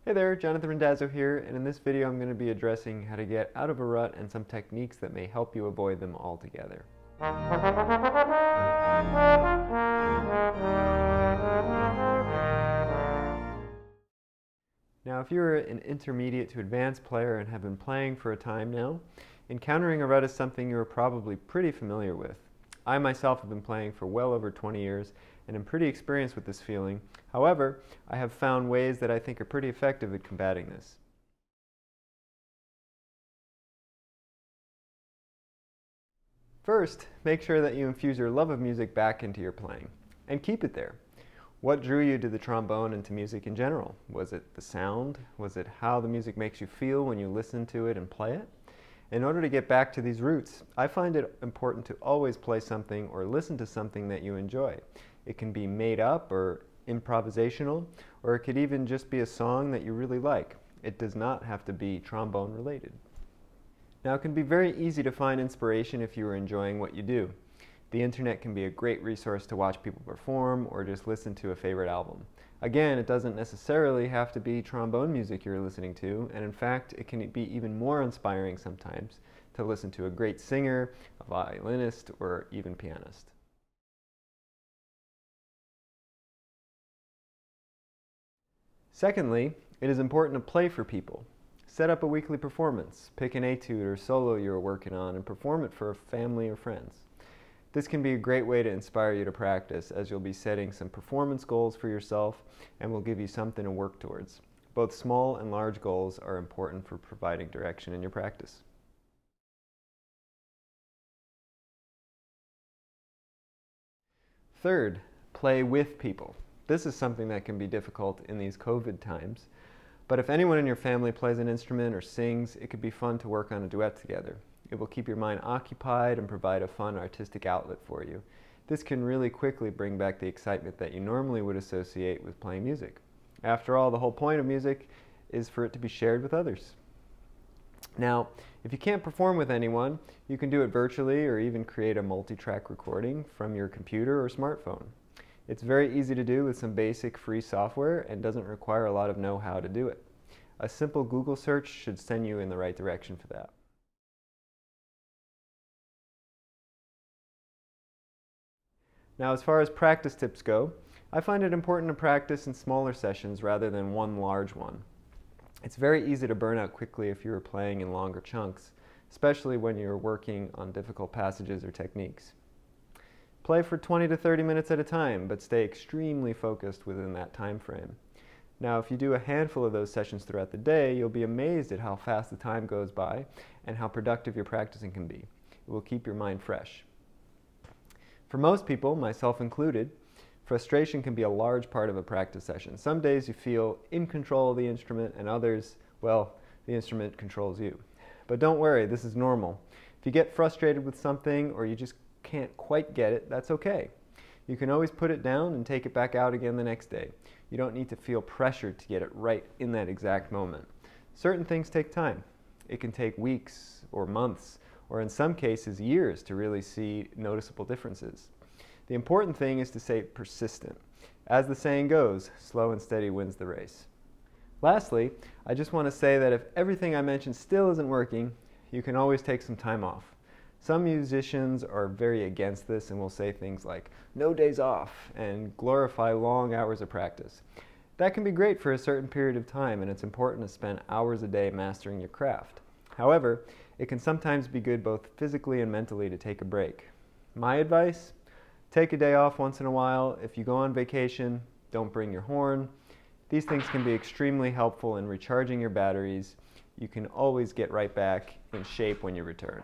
Hey there, Jonathan Randazzo here, and in this video I'm going to be addressing how to get out of a rut and some techniques that may help you avoid them altogether. Now, if you're an intermediate to advanced player and have been playing for a time now, encountering a rut is something you're probably pretty familiar with. I myself have been playing for well over 20 years and am pretty experienced with this feeling. However, I have found ways that I think are pretty effective at combating this. First, make sure that you infuse your love of music back into your playing, and keep it there. What drew you to the trombone and to music in general? Was it the sound? Was it how the music makes you feel when you listen to it and play it? In order to get back to these roots, I find it important to always play something or listen to something that you enjoy. It can be made up or improvisational, or it could even just be a song that you really like. It does not have to be trombone related. Now, it can be very easy to find inspiration if you are enjoying what you do. The internet can be a great resource to watch people perform or just listen to a favorite album. Again, it doesn't necessarily have to be trombone music you're listening to, and in fact, it can be even more inspiring sometimes to listen to a great singer, a violinist, or even pianist. Secondly, it is important to play for people. Set up a weekly performance, pick an etude or solo you're working on, and perform it for family or friends. This can be a great way to inspire you to practice, as you'll be setting some performance goals for yourself and will give you something to work towards. Both small and large goals are important for providing direction in your practice. Third, play with people. This is something that can be difficult in these COVID times, but if anyone in your family plays an instrument or sings, it could be fun to work on a duet together. It will keep your mind occupied and provide a fun artistic outlet for you. This can really quickly bring back the excitement that you normally would associate with playing music. After all, the whole point of music is for it to be shared with others. Now, if you can't perform with anyone, you can do it virtually or even create a multi-track recording from your computer or smartphone. It's very easy to do with some basic free software and doesn't require a lot of know-how to do it. A simple Google search should send you in the right direction for that. Now, as far as practice tips go, I find it important to practice in smaller sessions rather than one large one. It's very easy to burn out quickly if you are playing in longer chunks, especially when you're working on difficult passages or techniques. Play for 20 to 30 minutes at a time, but stay extremely focused within that time frame. Now, if you do a handful of those sessions throughout the day, you'll be amazed at how fast the time goes by and how productive your practicing can be. It will keep your mind fresh. For most people, myself included, frustration can be a large part of a practice session. Some days you feel in control of the instrument, and others, well, the instrument controls you. But don't worry, this is normal. If you get frustrated with something or you just can't quite get it, that's okay. You can always put it down and take it back out again the next day. You don't need to feel pressured to get it right in that exact moment. Certain things take time. It can take weeks or months, or in some cases years, to really see noticeable differences. The important thing is to stay persistent. As the saying goes, slow and steady wins the race. Lastly, I just want to say that if everything I mentioned still isn't working, you can always take some time off. Some musicians are very against this and will say things like, "no days off," and glorify long hours of practice. That can be great for a certain period of time, and it's important to spend hours a day mastering your craft. However, it can sometimes be good both physically and mentally to take a break. My advice? Take a day off once in a while. If you go on vacation, don't bring your horn. These things can be extremely helpful in recharging your batteries. You can always get right back in shape when you return.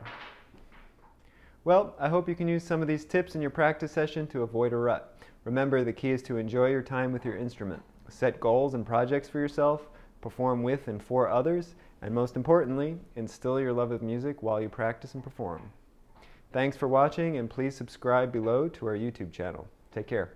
Well, I hope you can use some of these tips in your practice session to avoid a rut. Remember, the key is to enjoy your time with your instrument. Set goals and projects for yourself, perform with and for others, and most importantly, instill your love of music while you practice and perform. Thanks for watching, and please subscribe below to our YouTube channel. Take care.